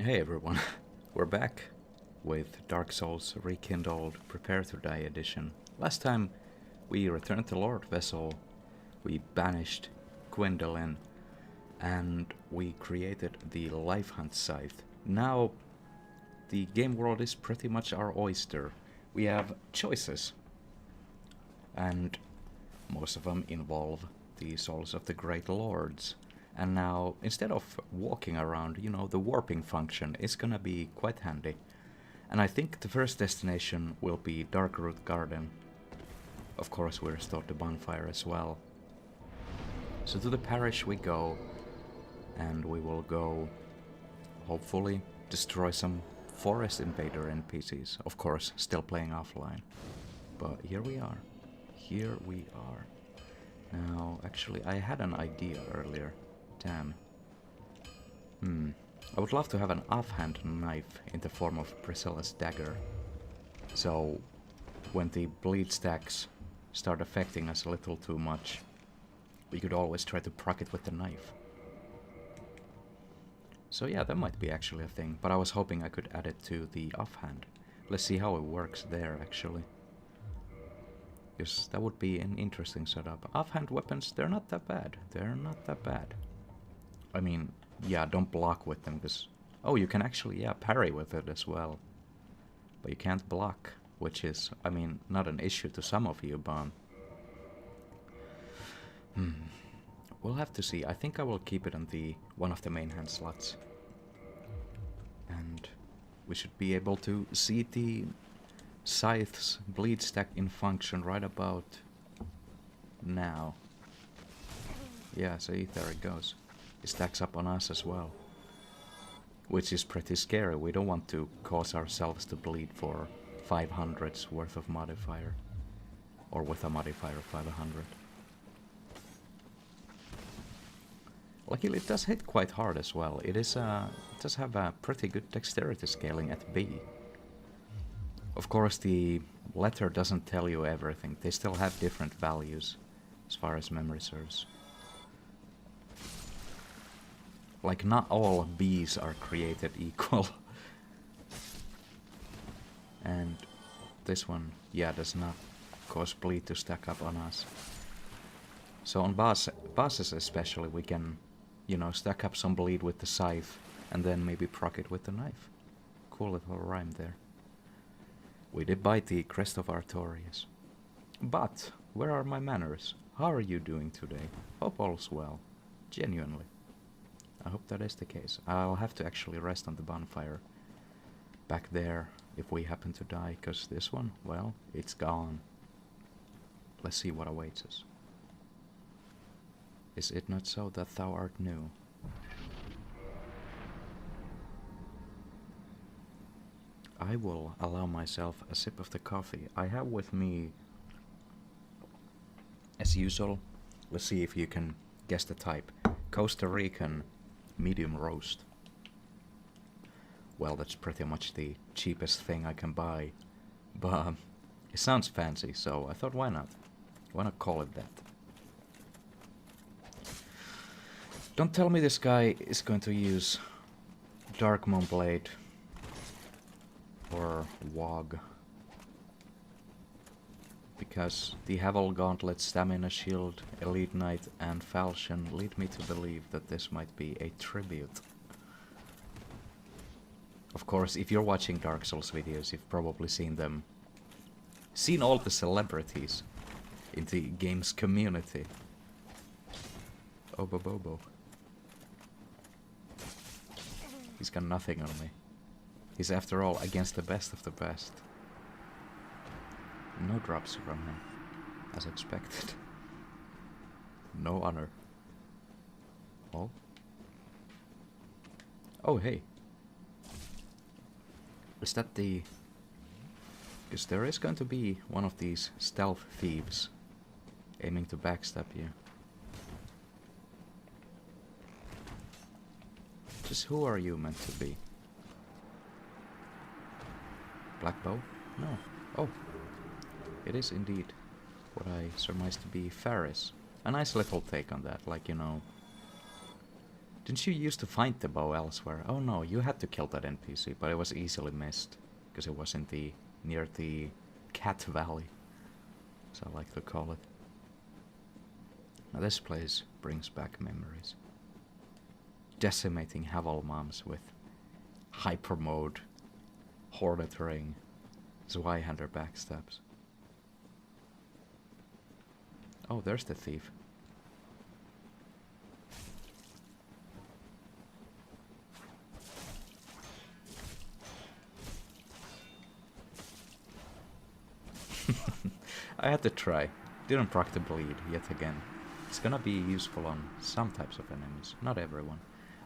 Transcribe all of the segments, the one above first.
Hey everyone, we're back with Dark Souls Rekindled Prepare to Die edition. Last time we returned to Lord Vessel, we banished Gwendolyn, and we created the Life Hunt Scythe. Now the game world is pretty much our oyster. We have choices, and most of them involve the souls of the great lords. And now, instead of walking around, the warping function is gonna be quite handy. And I think the first destination will be Darkroot Garden. Of course, we restored the bonfire as well. So to the parish we go, and we will go, hopefully, destroy some forest invader NPCs. Of course, still playing offline. But here we are. Here we are. Now, actually, I had an idea earlier. Damn. I would love to have an offhand knife in the form of Priscilla's dagger. So, when the bleed stacks start affecting us a little too much, we could always try to proc it with the knife. So yeah, that might be actually a thing, but I was hoping I could add it to the offhand. Let's see how it works there, actually. Because that would be an interesting setup. Offhand weapons, they're not that bad. They're not that bad. I mean, yeah, don't block with them, because... Oh, you can actually, yeah, parry with it as well. But you can't block, which is, I mean, not an issue to some of you, but... We'll have to see. I think I will keep it on the one of the main hand slots. And we should be able to see the scythe's bleed stack in function right about now. Yeah, see, there it goes. It stacks up on us as well. Which is pretty scary. We don't want to cause ourselves to bleed for 500's worth of modifier. Or with a modifier of 500. Luckily it does hit quite hard as well. It does have a pretty good dexterity scaling at B. Of course the letter doesn't tell you everything. They still have different values as far as memory serves. Like, not all bees are created equal. And this one, yeah, does not cause bleed to stack up on us. So on bosses especially, we can, stack up some bleed with the scythe, and then maybe proc it with the knife. Cool little rhyme there. We did bite the crest of Artorias. But, where are my manners? How are you doing today? Hope all's well. Genuinely. I hope that is the case. I'll have to actually rest on the bonfire back there if we happen to die, because this one, well, it's gone. Let's see what awaits us. Is it not so that thou art new? I will allow myself a sip of the coffee. I have with me, as usual, let's see if you can guess the type. Costa Rican medium roast. Well, that's pretty much the cheapest thing I can buy. But it sounds fancy, so I thought, why not? Why not call it that? Don't tell me this guy is going to use Dark Moon Blade or Wog. Because the Havel Gauntlet, Stamina Shield, Elite Knight and Falchion lead me to believe that this might be a tribute. Of course, if you're watching Dark Souls videos, you've probably seen them. Seen all the celebrities in the game's community. Obobobo. He's got nothing on me. He's after all against the best of the best. No drops from him, as expected. No honor. Oh? Oh, hey. Is that the... Because there is going to be one of these stealth thieves aiming to backstab you. Just who are you meant to be? Black bow? No. Oh. It is indeed what I surmise to be Faris. A nice little take on that, like, Didn't you used to find the bow elsewhere? Oh no, you had to kill that NPC, but it was easily missed. Because it was in the... near the Cat Valley. So I like to call it. Now this place brings back memories. Decimating Haval moms with hyper mode, Hornet ring, Zweihander backstabs. Oh, there's the thief. I had to try. Didn't proc the bleed yet again. It's gonna be useful on some types of enemies, not everyone.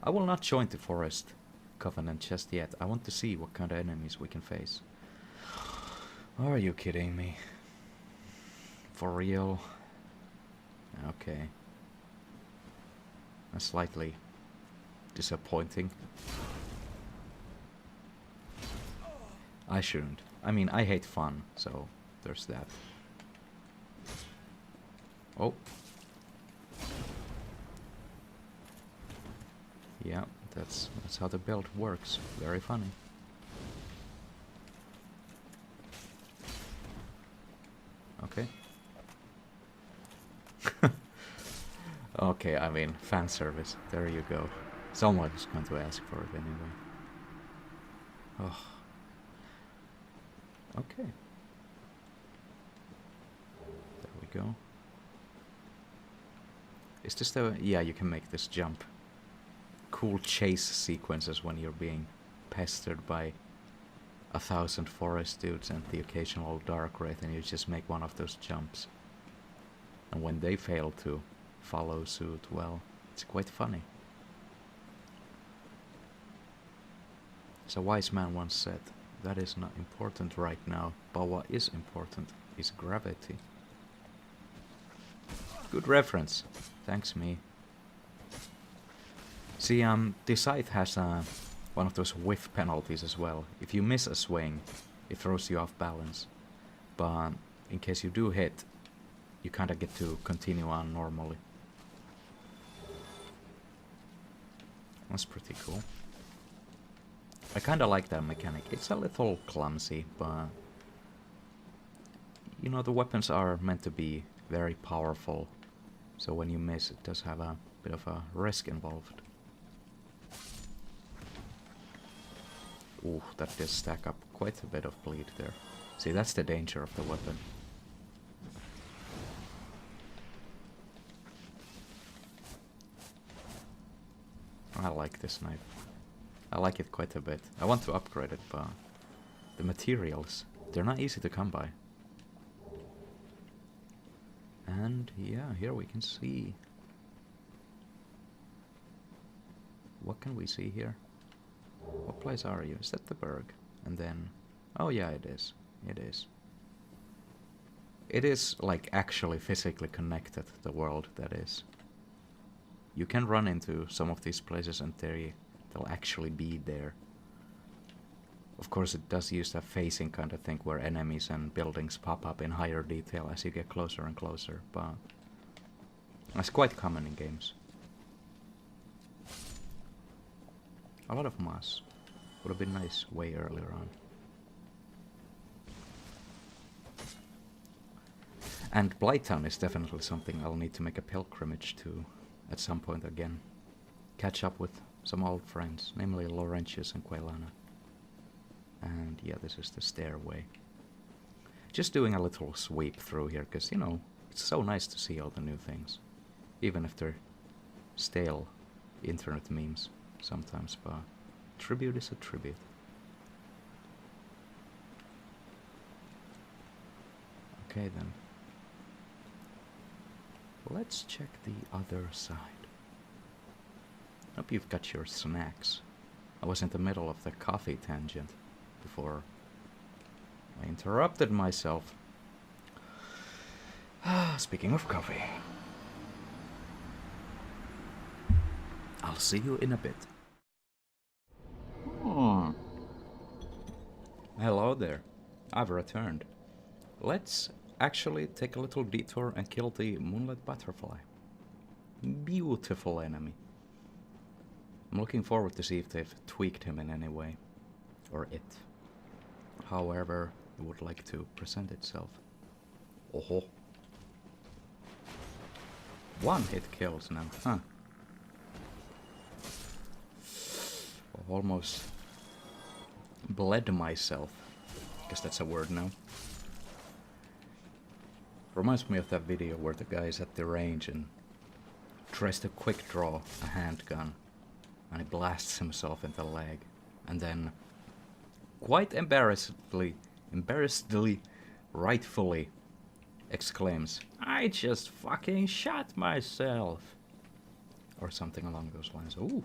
I will not join the Forest Covenant just yet. I want to see what kind of enemies we can face. Are you kidding me? For real? Okay. That's slightly disappointing. I shouldn't. I mean, I hate fun, so there's that. Oh. Yeah, that's how the build works. Very funny. Okay. Okay, I mean, fan service. There you go. Someone is going to ask for it anyway. Oh. Okay. There we go. Is this the... yeah, you can make this jump. Cool chase sequences when you're being pestered by 1,000 forest dudes and the occasional dark wraith, and you just make one of those jumps. And when they fail to follow suit, well, it's quite funny. As a wise man once said, that is not important right now, but what is important is gravity. Good reference. Thanks, me. See, this scythe has one of those whiff penalties as well. If you miss a swing, it throws you off balance. But in case you do hit, you kinda get to continue on normally. That's pretty cool. I kinda like that mechanic. It's a little clumsy, but... you know, the weapons are meant to be very powerful. So when you miss, it does have a bit of a risk involved. Ooh, that does stack up quite a bit of bleed there. See, that's the danger of the weapon. I like this knife. I like it quite a bit. I want to upgrade it, but the materials, they're not easy to come by. And yeah, here we can see. What can we see here? What place are you? Is that the Berg? And then... oh yeah, it is. It is. It is, like, actually physically connected, the world, that is. You can run into some of these places and they'll actually be there. Of course, it does use that phasing kind of thing where enemies and buildings pop up in higher detail as you get closer and closer, but that's quite common in games. A lot of moss. Would have been nice way earlier on. And Blighttown is definitely something I'll need to make a pilgrimage to at some point again. Catch up with some old friends, namely Laurentius and Quelana. And yeah, this is the stairway. Just doing a little sweep through here, because, you know, it's so nice to see all the new things. Even if they're stale internet memes sometimes, but tribute is a tribute. Okay then. Let's check the other side. Hope you've got your snacks. I was in the middle of the coffee tangent before I interrupted myself. Speaking of coffee, I'll see you in a bit. Hello there. I've returned. Let's actually take a little detour and kill the moonlit butterfly. Beautiful enemy. I'm looking forward to see if they've tweaked him in any way. Or it. However it would like to present itself. Oh. One hit kills now, huh? Almost bled myself. Guess that's a word now. Reminds me of that video where the guy's at the range and tries to quick draw a handgun and he blasts himself in the leg and then quite embarrassedly, rightfully exclaims, "I just fucking shot myself," or something along those lines. Ooh.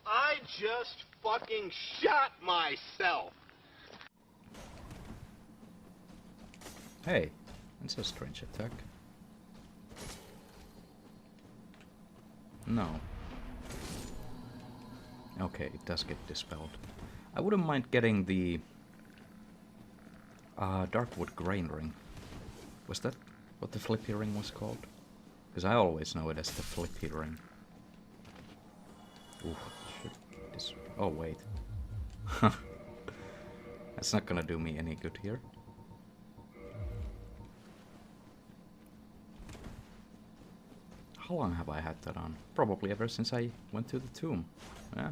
I just fucking shot myself. Hey, that's a strange attack. No. Okay, it does get dispelled. I wouldn't mind getting the Darkwood Grain Ring. Was that what the Flippy Ring was called? Because I always know it as the Flippy Ring. Ooh, shit. Oh, wait. That's not gonna do me any good here. How long have I had that on? Probably ever since I went to the tomb. Yeah.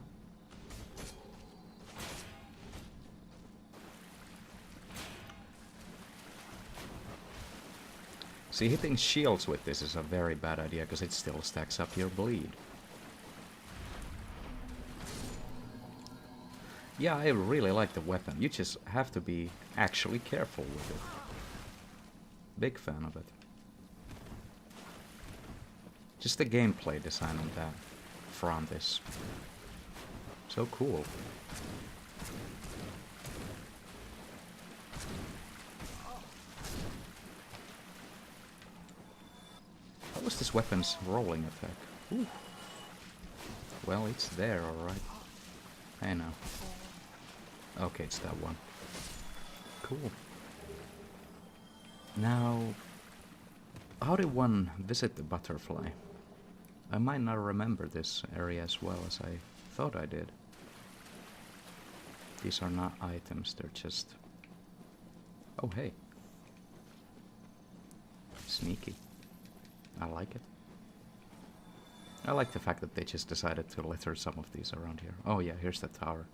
See, hitting shields with this is a very bad idea because it still stacks up your bleed. Yeah, I really like the weapon. You just have to be actually careful with it. Big fan of it. Just the gameplay design on that front is so cool. What was this weapon's rolling attack? Ooh. Well, it's there, alright. I know. Okay, it's that one. Cool. Now, how did one visit the butterfly? I might not remember this area as well as I thought I did. These are not items, they're just... Oh, hey. Sneaky. I like it. I like the fact that they just decided to litter some of these around here. Oh yeah, here's the tower.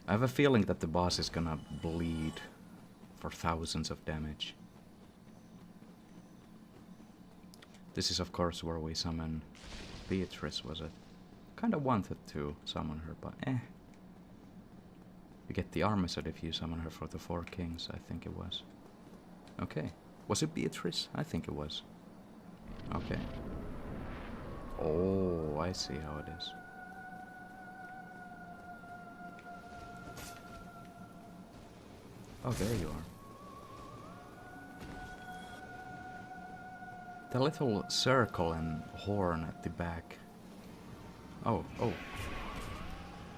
I have a feeling that the boss is gonna bleed for thousands of damage. This is of course where we summon Beatrice, was it? Kinda wanted to summon her, but eh. You get the armor set if you summon her for the Four Kings, I think it was. Okay. Was it Beatrice? I think it was. Okay. Oh, I see how it is. Oh, there you are. The little circle and horn at the back. Oh, oh.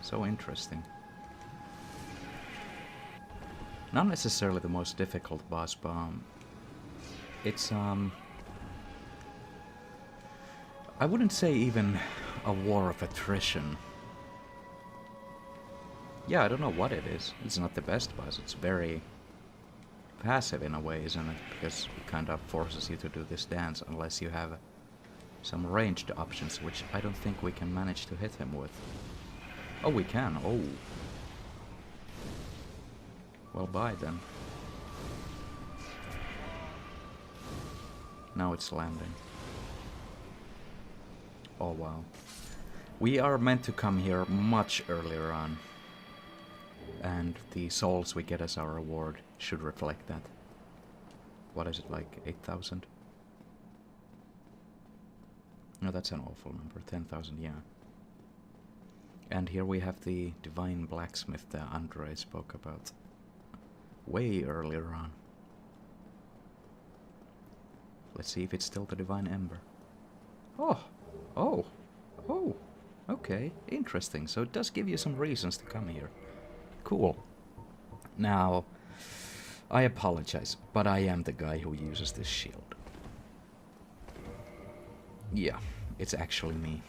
So interesting. Not necessarily the most difficult boss, but it's I wouldn't say even a war of attrition. Yeah, I don't know what it is. It's not the best boss. It's very passive in a way, isn't it? Because it kind of forces you to do this dance unless you have some ranged options, which I don't think we can manage to hit him with. Oh, we can. Oh. Well, bye then. Now it's landing. Oh wow. We are meant to come here much earlier on. And the souls we get as our reward should reflect that. What is it, like 8,000? No, that's an awful number. 10,000, yeah. And here we have the divine blacksmith that Andre spoke about way earlier on. Let's see if it's still the divine ember. Oh! Oh! Oh! Okay, interesting. So it does give you some reasons to come here. Cool. Now, I apologize, but I am the guy who uses this shield. Yeah, it's actually me.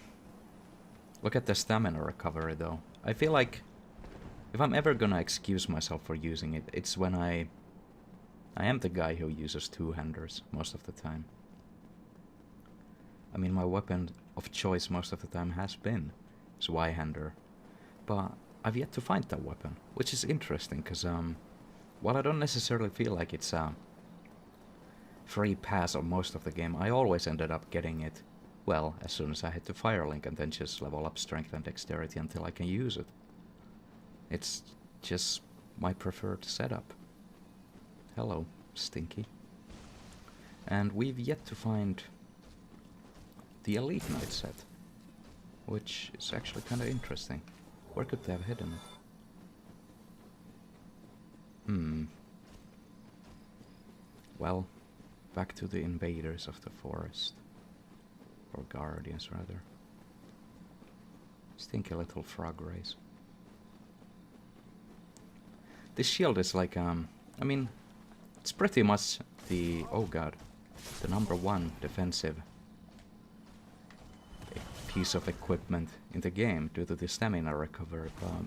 Look at the stamina recovery though. I feel like if I'm ever gonna excuse myself for using it, it's when I am the guy who uses two-handers most of the time. I mean, my weapon of choice most of the time has been Y-hander, but I've yet to find that weapon, which is interesting, because while I don't necessarily feel like it's a free pass on most of the game, I always ended up getting it, well, as soon as I hit the Firelink, and then just level up strength and dexterity until I can use it. It's just my preferred setup. Hello, Stinky. And we've yet to find the Elite Knight set, which is actually kind of interesting. Where could they have hidden it? Well, back to the invaders of the forest. Or guardians, rather. Stinky little frog race. This shield is like, I mean, it's pretty much the, oh god, the #1 defensive piece of equipment in the game due to the stamina recovery, but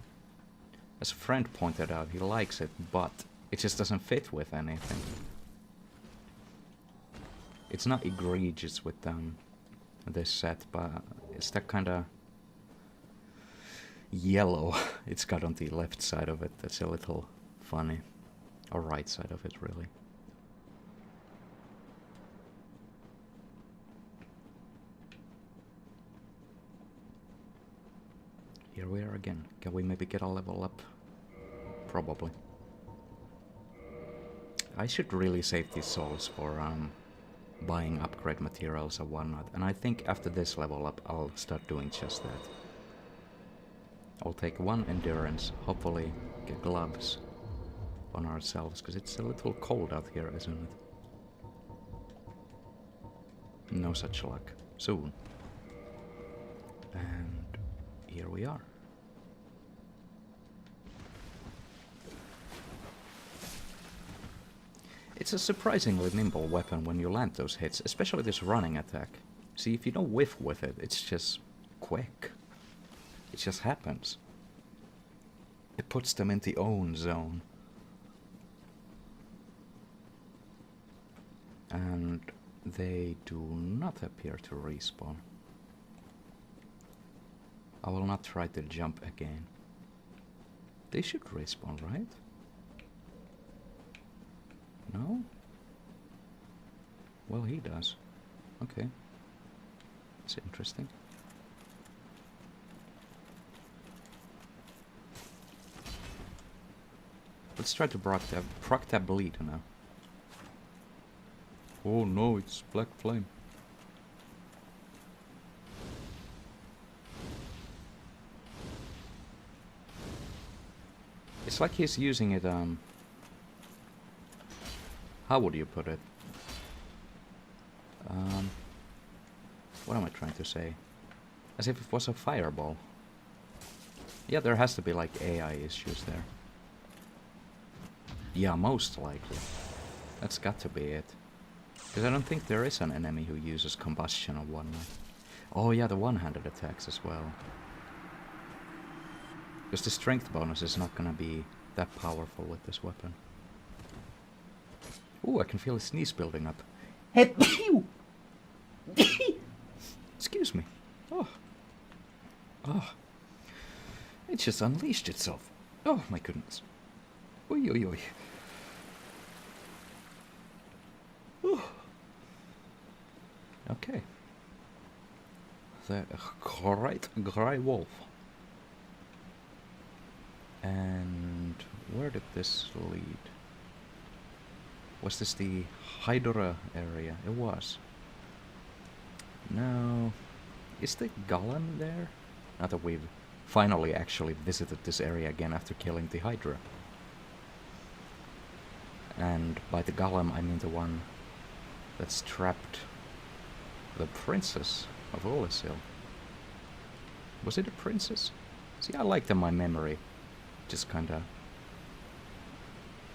as a friend pointed out, he likes it, but it just doesn't fit with anything. It's not egregious with this set, but it's that kind of yellow it's got on the left side of it that's a little funny, or right side of it really. Here we are again. Can we maybe get a level up? Probably. I should really save these souls for buying upgrade materials and whatnot, and I think after this level up I'll start doing just that. I'll take 1 endurance, hopefully get gloves on ourselves, because it's a little cold out here, isn't it? No such luck. Soon. And here we are. It's a surprisingly nimble weapon when you land those hits, especially this running attack. See, if you don't whiff with it, it's just quick. It just happens. It puts them in the own zone. And they do not appear to respawn. I will not try to jump again. They should respawn, right? No? Well, he does. Okay. It's interesting. Let's try to proc that bleed now. Oh no, it's Black Flame. It's like he's using it, how would you put it? What am I trying to say? As if it was a fireball. Yeah, there has to be like AI issues there. Yeah, most likely. That's got to be it. Because I don't think there is an enemy who uses combustion or whatnot. Oh yeah, the one-handed attacks as well. Because the strength bonus is not gonna be that powerful with this weapon. Ooh, I can feel a sneeze building up. Excuse me. Oh. Oh. It just unleashed itself. Oh my goodness. Oi oi oi. Oh. Okay. The great grey wolf. And where did this lead? Was this the Hydra area? It was. No. Is the golem there? Now that we've finally actually visited this area again after killing the Hydra. And by the golem I mean the one that's trapped the princess of Ulasil. Was it a princess? See, I like that my memory just kinda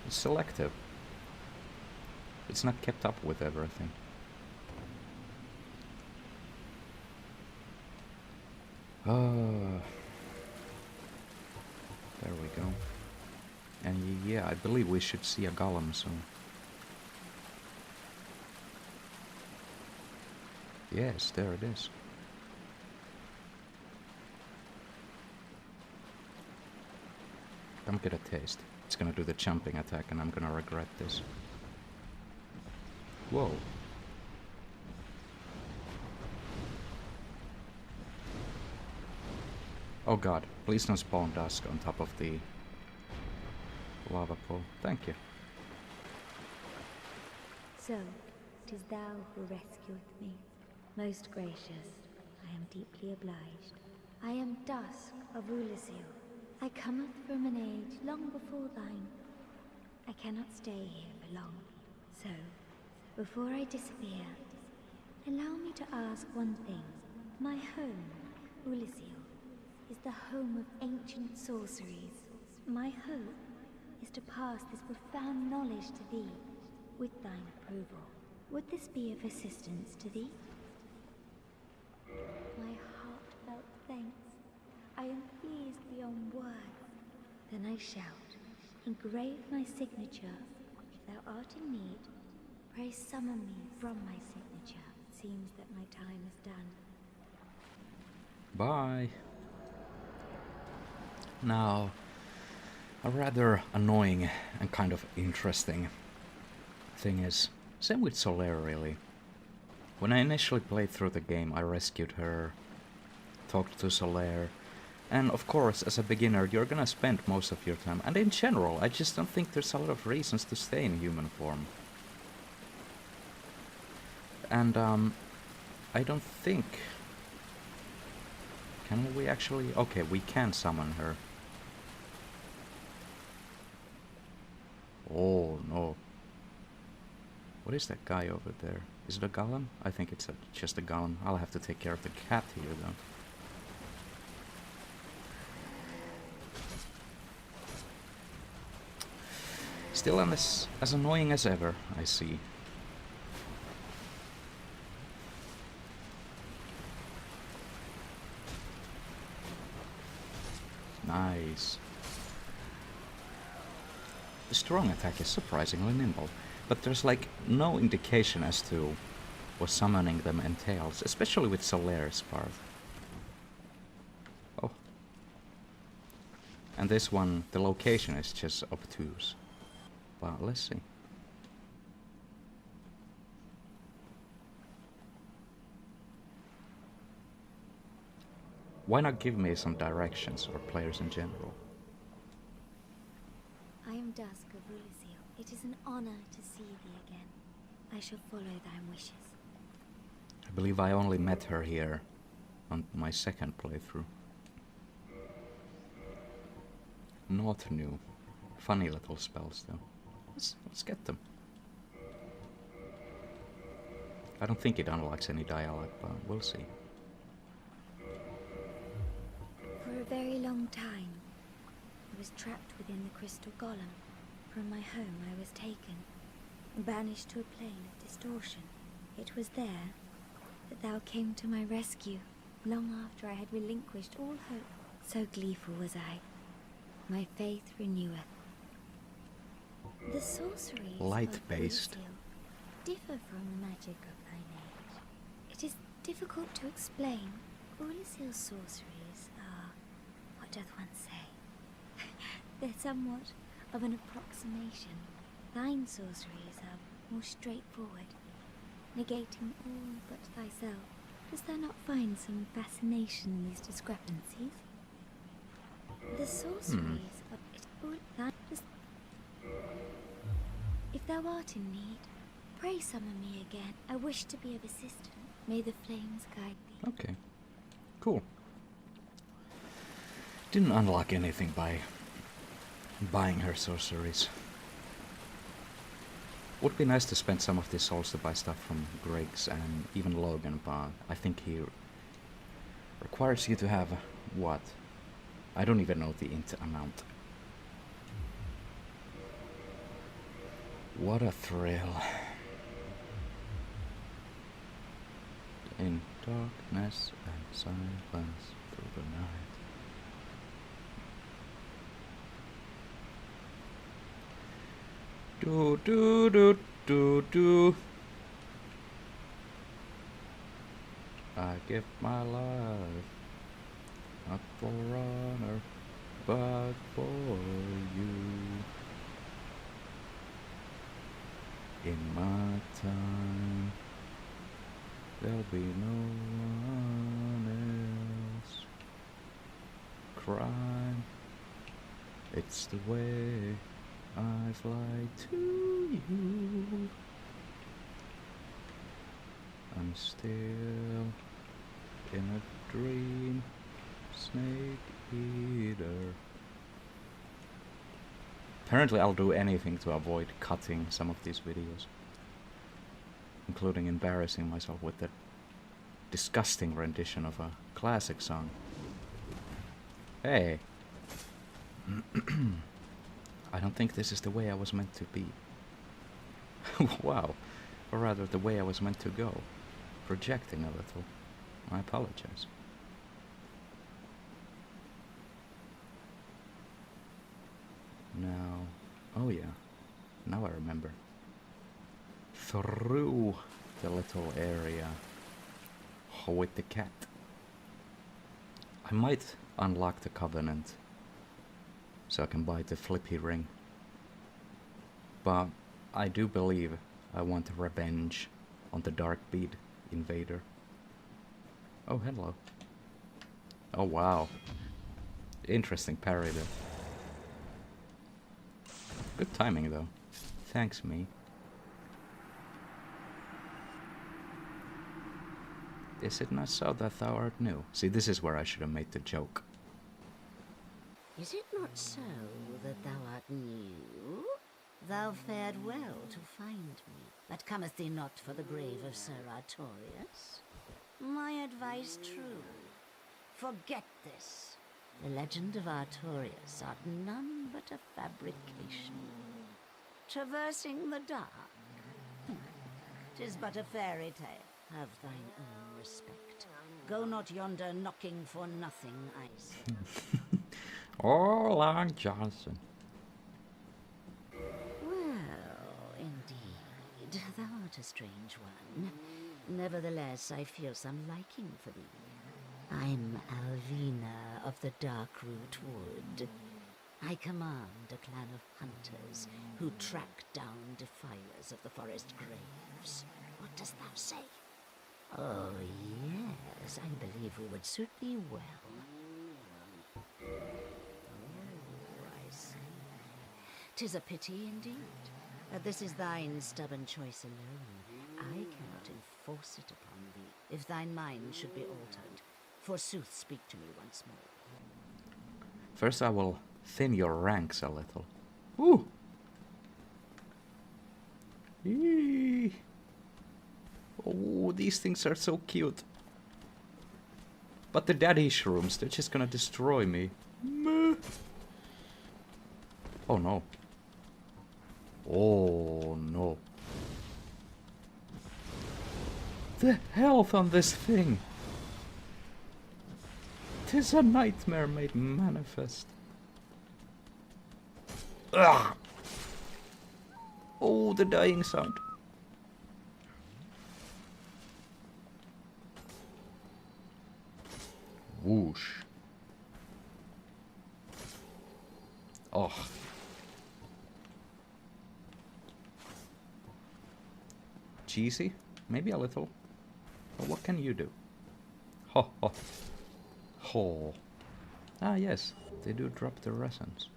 It's selective. It's not kept up with everything. There we go. And yeah, I believe we should see a golem soon. Yes, there it is. I'm gonna taste. It's gonna do the jumping attack and I'm gonna regret this. Whoa. Oh god, please don't spawn dusk on top of the lava pool. Thank you. So, 'tis thou who rescueth me. Most gracious, I am deeply obliged. I am Dusk of Ulasil. I cometh from an age long before thine. I cannot stay here for long. So, before I disappear, allow me to ask one thing. My home, Ulasil, is the home of ancient sorceries. My hope is to pass this profound knowledge to thee, with thine approval. Would this be of assistance to thee? My heartfelt thanks. I am pleased beyond words. Then I shout, engrave my signature. If thou art in need, pray summon me from my signature. It seems that my time is done. Bye. Now, a rather annoying and kind of interesting thing is, same with Solaire really. When I initially played through the game, I rescued her, talked to Solaire, and of course, as a beginner, you're gonna spend most of your time, and in general, I just don't think there's a lot of reasons to stay in human form. And, I don't think... Can we actually... Okay, we can summon her. Oh, no. What is that guy over there? Is it a golem? I think it's just a golem. I'll have to take care of the cat here, though. Still as annoying as ever, I see. Nice. The strong attack is surprisingly nimble, but there's like no indication as to what summoning them entails, especially with Solaire's part. Oh. And this one, the location is just obtuse. But let's see. Why not give me some directions, or players in general? I am Dusk of Ulasil. It is an honor to see thee again. I shall follow thy wishes. I believe I only met her here on my second playthrough. Not new. Funny little spells though. Let's get them. I don't think it unlocks any dialogue, but we'll see. For a very long time, I was trapped within the crystal golem. From my home I was taken, banished to a plane of distortion. It was there that thou came to my rescue, long after I had relinquished all hope. So gleeful was I. My faith reneweth. The sorceries light-based of Ulasil differ from the magic of thine age. It is difficult to explain. Ulasil's sorceries are, what doth one say? They're somewhat of an approximation. Thine sorceries are more straightforward, negating all but thyself. Dost thou not find some fascination in these discrepancies? The sorceries of it all that is... If thou art in need, pray summon me again. I wish to be of assistance. May the flames guide thee. Okay. Cool. Didn't unlock anything by buying her sorceries. Would be nice to spend some of these souls to buy stuff from Griggs and even Logan, but I think he requires you to have what? I don't even know the amount. What a thrill. In darkness and silence through the night. Do do do do do. I give my life, not for honor, but for you. In my time, there'll be no one else. Crime, it's the way I fly to you. I'm still in a dream, snake eater. Apparently I'll do anything to avoid cutting some of these videos, including embarrassing myself with that disgusting rendition of a classic song. Hey! I don't think this is the way I was meant to be. Wow. Or rather, the way I was meant to go. Projecting a little. I apologize. Now... oh yeah. Now I remember. Through the little area with the cat. I might unlock the Covenant so I can buy the flippy ring. But I do believe I want revenge on the Darkbead invader. Oh, hello. Oh, wow. Interesting parry there. Good timing, though. Thanks, me. Is it not so that thou art new? See, this is where I should have made the joke. Is it not so that thou art new? Thou fared well to find me, but cometh thee not for the grave of Sir Artorius? My advice true. Forget this. The legend of Artorius art none but a fabrication. Traversing the dark. 'Tis but a fairy tale. Have thine own respect. Go not yonder knocking for nothing, I say. Oh, Long Johnson. Well, indeed, thou art a strange one. Nevertheless, I feel some liking for thee. I'm Alvina of the Darkroot Wood. I command a clan of hunters who track down defilers of the forest graves. What dost thou say? Oh, yes, I believe we would suit thee well. Oh, I see. 'Tis a pity indeed that this is thine stubborn choice alone. I cannot enforce it upon thee, if thine mind should be altered. Forsooth, speak to me once more. First I will thin your ranks a little. Ooh! Eee. Oh, these things are so cute. But the daddy shrooms, they're just gonna destroy me. Meh. Oh no. Oh no. The health on this thing. 'Tis a nightmare made manifest. Ugh. Oh, the dying sound. Whoosh. Oh. Cheesy? Maybe a little. But what can you do? Ho ho. Ho. Ah yes, they do drop the resins.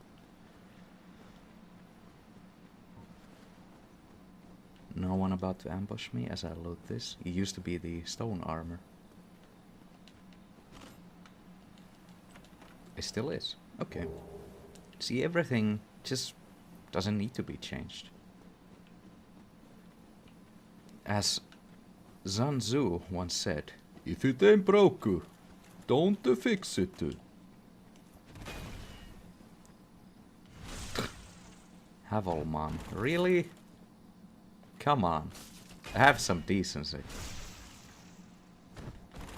No one about to ambush me as I loot this. It used to be the stone armor. It still is. Okay. See, everything just doesn't need to be changed. As Sun Tzu once said, if it ain't broke, don't fix it. Havelman, really? Come on. Have some decency.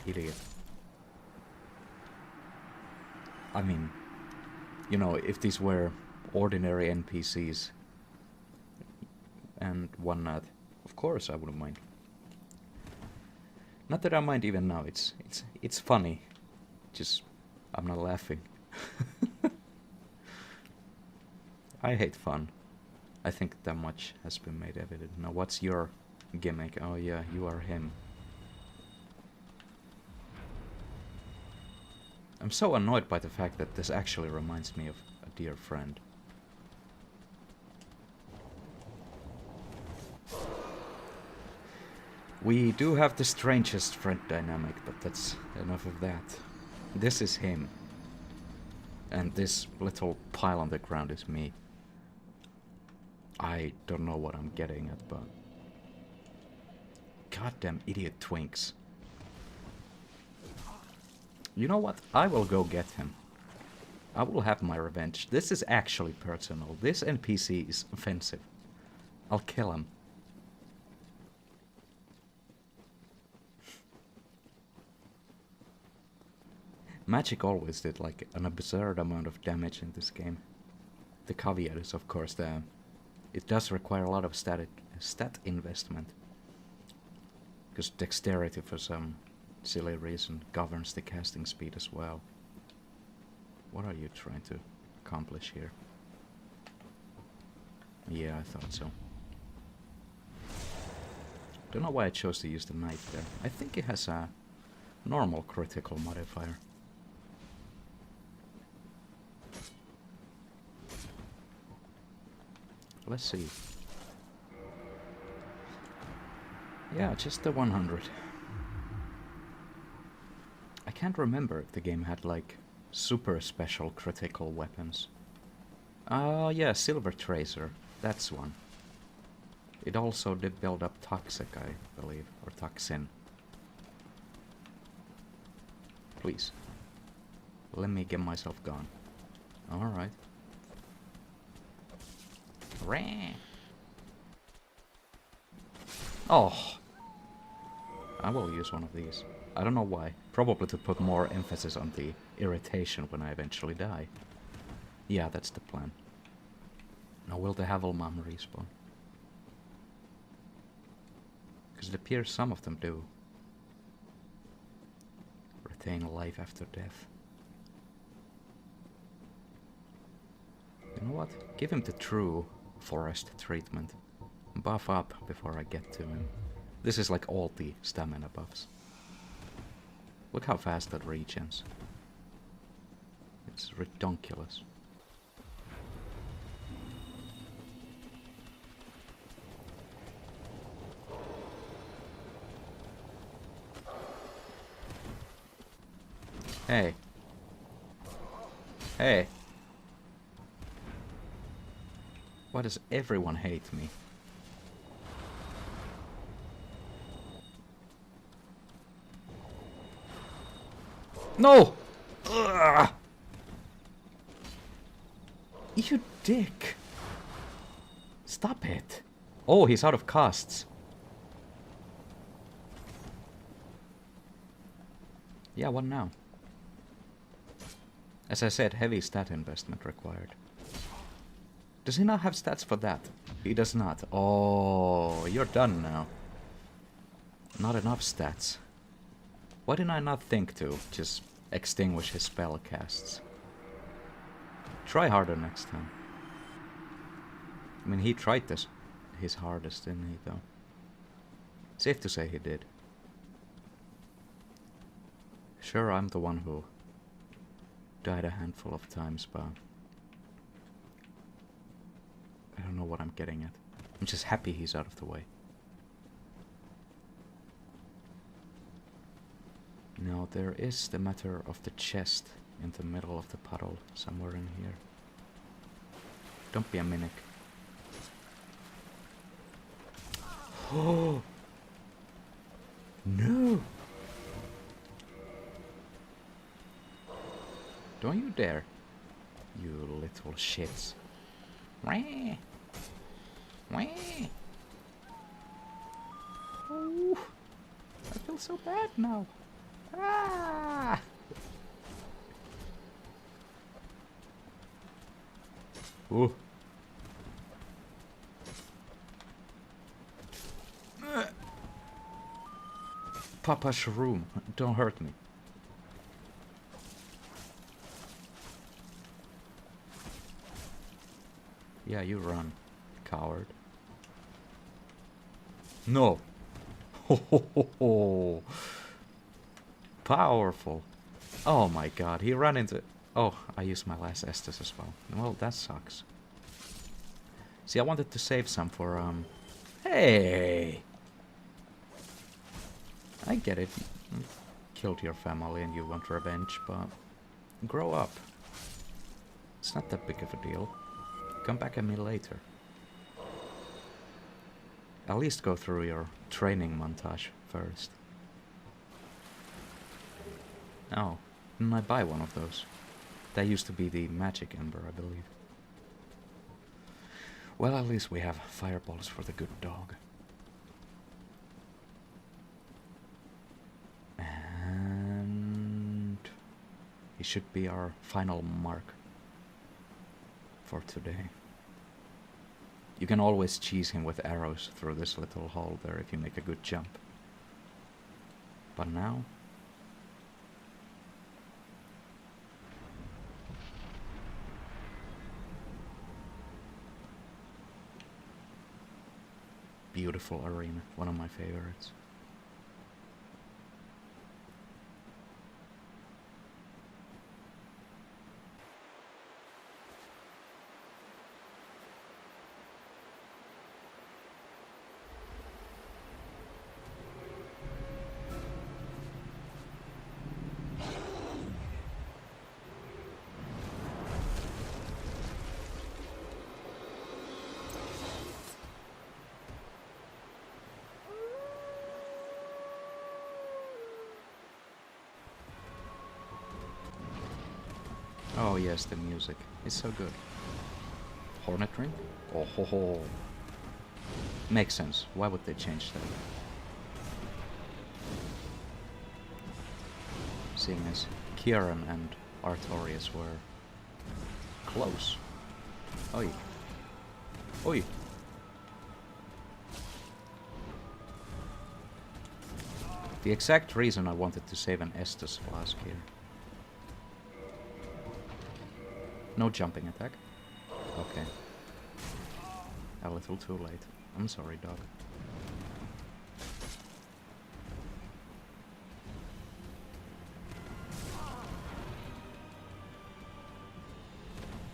Idiot. I mean, you know, if these were ordinary NPCs and whatnot, of course I wouldn't mind. Not that I mind even now, it's funny. Just, I'm not laughing. I hate fun. I think that much has been made evident. Now what's your gimmick? Oh yeah, you are him. I'm so annoyed by the fact that this actually reminds me of a dear friend. We do have the strangest friend dynamic, but that's enough of that. This is him. And this little pile on the ground is me. I don't know what I'm getting at, but... Goddamn idiot twinks. You know what? I will go get him. I will have my revenge. This is actually personal. This NPC is offensive. I'll kill him. Magic always did like an absurd amount of damage in this game. The caveat is of course that it does require a lot of stat investment. Because dexterity for some silly reason governs the casting speed as well. What are you trying to accomplish here? Yeah, I thought so. Don't know why I chose to use the knife there. I think it has a normal critical modifier. Let's see. Yeah, just the 100. I can't remember if the game had like super special critical weapons. Oh yeah, Silver Tracer. That's one. It also did build up Toxic, I believe. Or Toxin. Please. Let me get myself gone. Alright. Oh! I will use one of these. I don't know why. Probably to put more emphasis on the irritation when I eventually die. Yeah, that's the plan. Now will the Havelmam respawn? Because it appears some of them do. Retain life after death. You know what? Give him the true forest treatment. Buff up before I get to him. This is like all the stamina buffs. Look how fast that regens. It's redonkulous. Hey. Hey. Why does everyone hate me? No! Ugh! You dick! Stop it! Oh, he's out of casts. Yeah, what now? As I said, heavy stat investment required. Does he not have stats for that? He does not. Oh, you're done now. Not enough stats. Why did I not think to just extinguish his spell casts? Try harder next time. I mean, he tried this his hardest, didn't he, though? Safe to say he did. Sure, I'm the one who died a handful of times, but I don't know what I'm getting at. I'm just happy he's out of the way. Now there is the matter of the chest in the middle of the puddle, somewhere in here. Don't be a mimic. Oh! No! Don't you dare, you little shits. Wah! Wah! Oh, I feel so bad now. Ah! Ooh. Papa Shroom, don't hurt me. Yeah, you run, coward. No. Ho ho ho ho. Powerful. Oh my god, he ran into... Oh, I used my last Estus as well. Well, that sucks. See, I wanted to save some for, Hey! I get it. You killed your family and you want revenge, but... Grow up. It's not that big of a deal. Come back at me later. At least go through your training montage first. Oh, didn't I buy one of those? That used to be the magic ember, I believe. Well, at least we have fireballs for the good dog. And he should be our final mark for today. You can always cheese him with arrows through this little hole there if you make a good jump. But now... Beautiful arena, one of my favorites. Oh yes, the music. It's so good. Hornet ring? Oh ho ho. Makes sense. Why would they change that? Seeing as Kieran and Artorias were close. Oi. Oi. The exact reason I wanted to save an Estus flask here. No jumping attack. Okay. A little too late. I'm sorry, dog.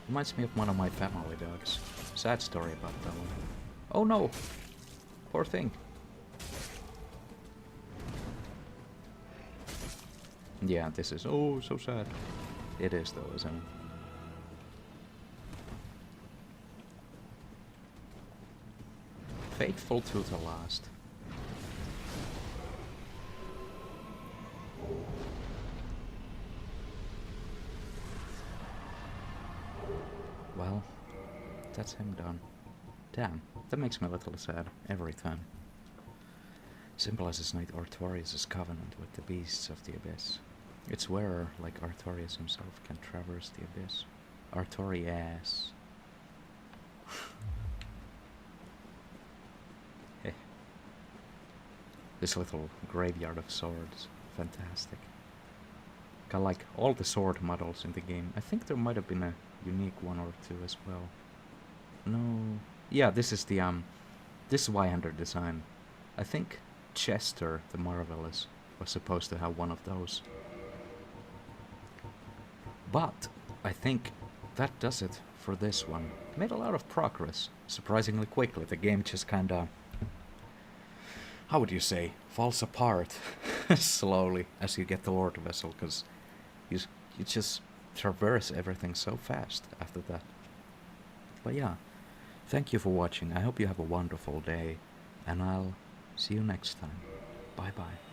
Reminds me of one of my family dogs. Sad story about that one. Oh no! Poor thing. Yeah, this is oh so sad. It is though, isn't it? Faithful to the last. Well, that's him done. Damn, that makes me a little sad every time. Symbolizes Knight Artorias' covenant with the beasts of the abyss. Its wearer, like Artorias himself, can traverse the abyss. Artorias. This little graveyard of swords. Fantastic. Got like all the sword models in the game. I think there might have been a unique one or two as well. No. Yeah, this is the this Y100 design. I think Chester the Marvelous was supposed to have one of those. But I think that does it for this one. Made a lot of progress. Surprisingly quickly. The game just kinda... How would you say, falls apart slowly as you get the Lord Vessel, because you just traverse everything so fast after that. But yeah, thank you for watching. I hope you have a wonderful day, and I'll see you next time. Bye bye.